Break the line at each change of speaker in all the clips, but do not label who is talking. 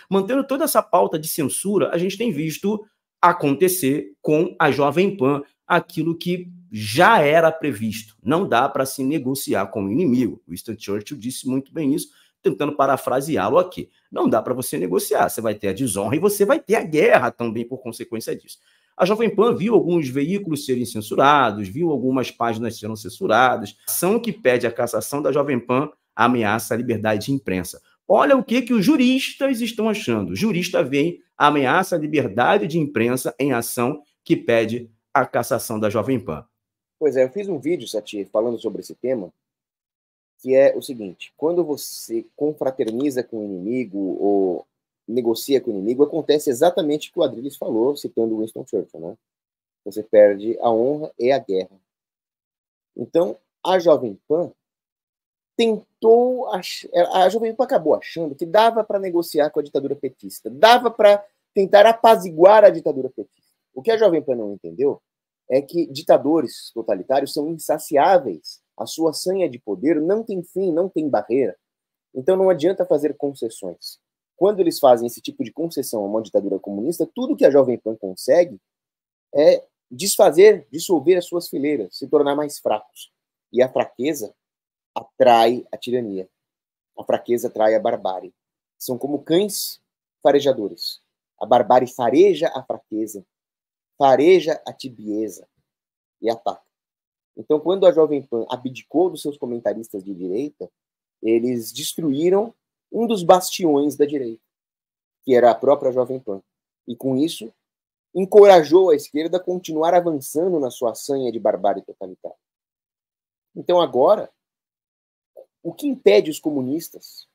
Mantendo toda essa pauta de censura, a gente tem visto acontecer com a Jovem Pan aquilo que já era previsto. Não dá para se negociar com o inimigo. Winston Churchill disse muito bem isso, tentando parafraseá-lo aqui. Não dá para você negociar, você vai ter a desonra e você vai ter a guerra também por consequência disso. A Jovem Pan viu alguns veículos serem censurados, viu algumas páginas serem censuradas. A ação que pede a cassação da Jovem Pan ameaça a liberdade de imprensa. Olha o que os juristas estão achando. O jurista vem, ameaça a liberdade de imprensa em ação que pede a cassação da Jovem Pan.
Pois é, eu fiz um vídeo, Satir, falando sobre esse tema, que é o seguinte: quando você confraterniza com o inimigo ou negocia com o inimigo, acontece exatamente o que o Adrilles falou, citando Winston Churchill, né? Você perde a honra e a guerra. Então, a Jovem Pan a Jovem Pan acabou achando que dava para negociar com a ditadura petista, dava para tentar apaziguar a ditadura petista. O que a Jovem Pan não entendeu é que ditadores totalitários são insaciáveis. A sua sanha de poder não tem fim, não tem barreira. Então não adianta fazer concessões. Quando eles fazem esse tipo de concessão a uma ditadura comunista, tudo que a Jovem Pan consegue é dissolver as suas fileiras, se tornar mais fracos. E a fraqueza atrai a tirania. A fraqueza atrai a barbárie. São como cães farejadores. A barbárie fareja a fraqueza, fareja a tibieza e ataca. Então, quando a Jovem Pan abdicou dos seus comentaristas de direita, eles destruíram um dos bastiões da direita, que era a própria Jovem Pan. E, com isso, encorajou a esquerda a continuar avançando na sua sanha de barbárie totalitária. Então, agora, o que impede os comunistas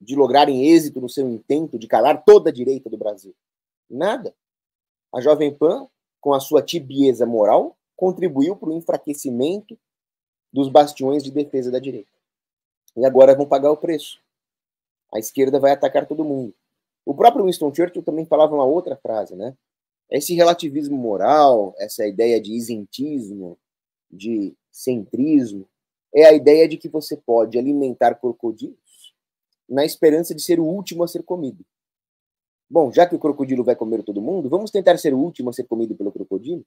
de lograrem êxito no seu intento de calar toda a direita do Brasil? Nada. A Jovem Pan, com a sua tibieza moral, contribuiu para o enfraquecimento dos bastiões de defesa da direita. E agora vão pagar o preço. A esquerda vai atacar todo mundo. O próprio Winston Churchill também falava uma outra frase, né? Esse relativismo moral, essa ideia de isentismo, de centrismo, é a ideia de que você pode alimentar crocodilos na esperança de ser o último a ser comido. Bom, já que o crocodilo vai comer todo mundo, vamos tentar ser o último a ser comido pelo crocodilo?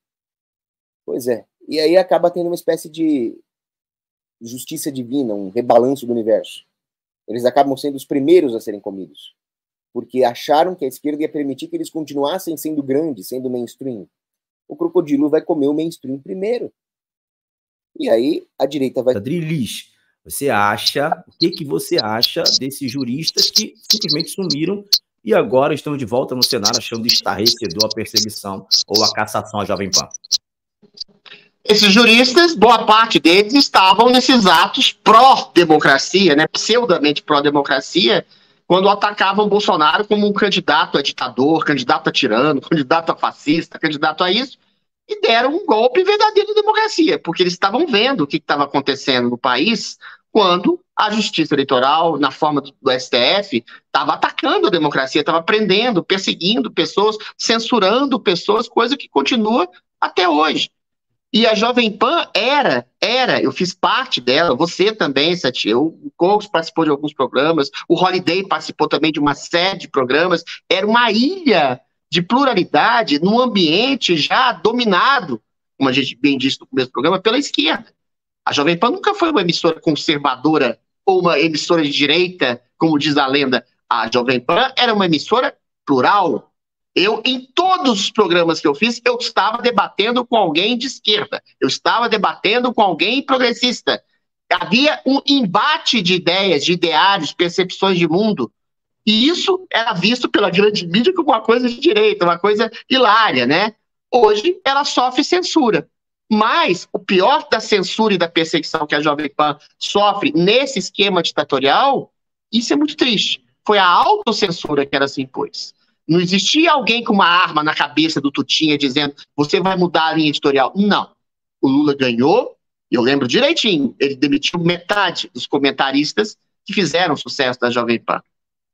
Pois é. E aí acaba tendo uma espécie de justiça divina, um rebalanço do universo. Eles acabam sendo os primeiros a serem comidos, porque acharam que a esquerda ia permitir que eles continuassem sendo grandes, sendo mainstream. O crocodilo vai comer o mainstream primeiro. E aí a direita vai...
Adrilles, o que você acha desses juristas que simplesmente sumiram e agora estão de volta no cenário achando estarrecedor a perseguição ou a cassação à Jovem Pan?
Esses juristas, boa parte deles estavam nesses atos pró-democracia, né, pseudamente pró-democracia, quando atacavam Bolsonaro como um candidato a ditador, candidato a tirano, candidato a fascista, candidato a isso, e deram um golpe em verdadeira democracia, porque eles estavam vendo o que estava acontecendo no país quando a Justiça Eleitoral, na forma do STF, estava atacando a democracia, estava prendendo, perseguindo pessoas, censurando pessoas, coisa que continua até hoje. E a Jovem Pan eu fiz parte dela, você também, Satia, o Cogos participou de alguns programas, o Holiday participou também de uma série de programas, era uma ilha de pluralidade num ambiente já dominado, como a gente bem disse no começo do programa, pela esquerda. A Jovem Pan nunca foi uma emissora conservadora ou uma emissora de direita, como diz a lenda. A Jovem Pan era uma emissora plural. Em todos os programas que eu fiz, eu estava debatendo com alguém de esquerda, eu estava debatendo com alguém progressista. Havia um embate de ideias, de ideários, percepções de mundo. E isso era visto pela grande mídia como uma coisa de direita, uma coisa hilária, né? Hoje, ela sofre censura. Mas o pior da censura e da perseguição que a Jovem Pan sofre nesse esquema ditatorial, isso é muito triste. Foi a autocensura que ela se impôs. Não existia alguém com uma arma na cabeça do Tutinha dizendo você vai mudar a linha editorial. Não. O Lula ganhou, eu lembro direitinho, ele demitiu metade dos comentaristas que fizeram sucesso da Jovem Pan.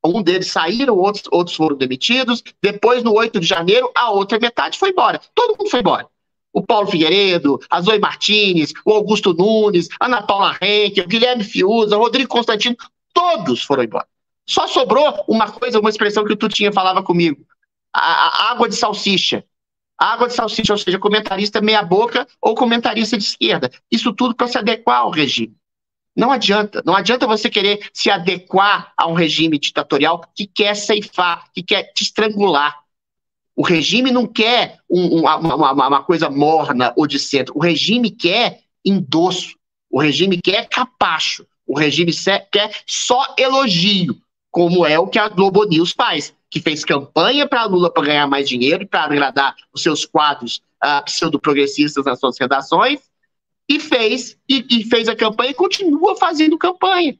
Um deles saíram, outros foram demitidos. Depois, no 8 de janeiro, a outra metade foi embora. Todo mundo foi embora. O Paulo Figueiredo, a Zoe Martins, o Augusto Nunes, a Ana Paula Henke, o Guilherme Fiuza, o Rodrigo Constantino, todos foram embora. Só sobrou uma coisa, uma expressão que o Tutinha falava comigo. A água de salsicha. A água de salsicha, ou seja, comentarista meia boca ou comentarista de esquerda. Isso tudo para se adequar ao regime. Não adianta. Não adianta você querer se adequar a um regime ditatorial que quer ceifar, que quer te estrangular. O regime não quer uma coisa morna ou de centro. O regime quer endosso. O regime quer capacho. O regime quer só elogio, como é o que a Globo News faz, que fez campanha para Lula para ganhar mais dinheiro, para agradar os seus quadros pseudo-progressistas nas suas redações, e fez a campanha e continua fazendo campanha.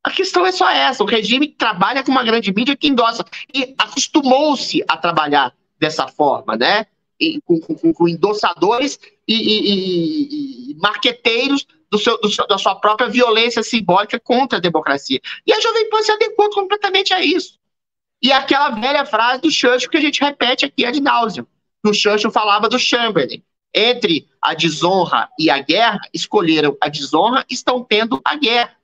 A questão é só essa. O regime trabalha com uma grande mídia que endossa. E acostumou-se a trabalhar dessa forma, né? Com endossadores e marqueteiros da sua própria violência simbólica contra a democracia. E a Jovem Pan se adequou completamente a isso. E aquela velha frase do Churchill que a gente repete aqui ad nauseam. O Churchill falava do Chamberlain. Entre a desonra e a guerra, escolheram a desonra e estão tendo a guerra.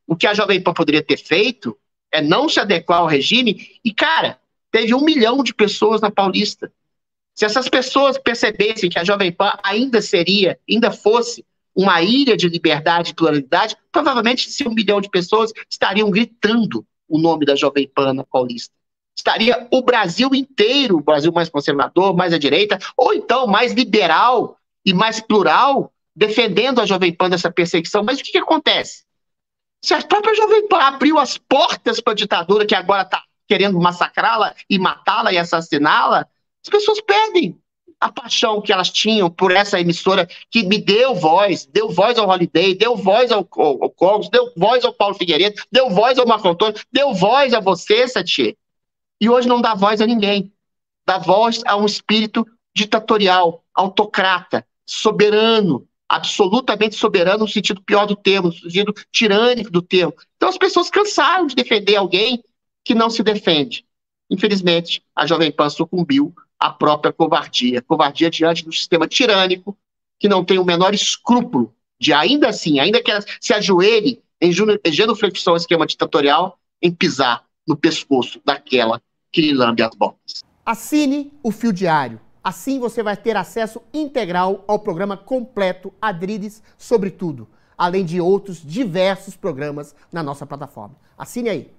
O que a Jovem Pan poderia ter feito é não se adequar ao regime. E, cara, teve 1 milhão de pessoas na Paulista. Se essas pessoas percebessem que a Jovem Pan ainda fosse uma ilha de liberdade e pluralidade, provavelmente esse 1 milhão de pessoas estariam gritando o nome da Jovem Pan na Paulista. Estaria o Brasil inteiro, o Brasil mais conservador, mais à direita, ou então mais liberal e mais plural, defendendo a Jovem Pan dessa perseguição. Mas o que acontece? Se a própria Jovem Pan abriu as portas para a ditadura, que agora está querendo massacrá-la e matá-la e assassiná-la, as pessoas perdem a paixão que elas tinham por essa emissora que me deu voz ao Holiday, deu voz ao Cogos, deu voz ao Paulo Figueiredo, deu voz ao Marco Antônio, deu voz a você, Satie. E hoje não dá voz a ninguém. Dá voz a um espírito ditatorial, autocrata, soberano, absolutamente soberano no sentido pior do termo, no sentido tirânico do termo. Então as pessoas cansaram de defender alguém que não se defende. Infelizmente, a Jovem Pan sucumbiu à própria covardia. Covardia diante do sistema tirânico, que não tem o menor escrúpulo de, ainda assim, ainda que ela se ajoelhe em genuflexão ao esquema ditatorial, em pisar no pescoço daquela que lhe lambe as botas.
Assine o Fio Diário. Assim você vai ter acesso integral ao programa completo Adriles sobre tudo, além de outros diversos programas na nossa plataforma. Assine aí.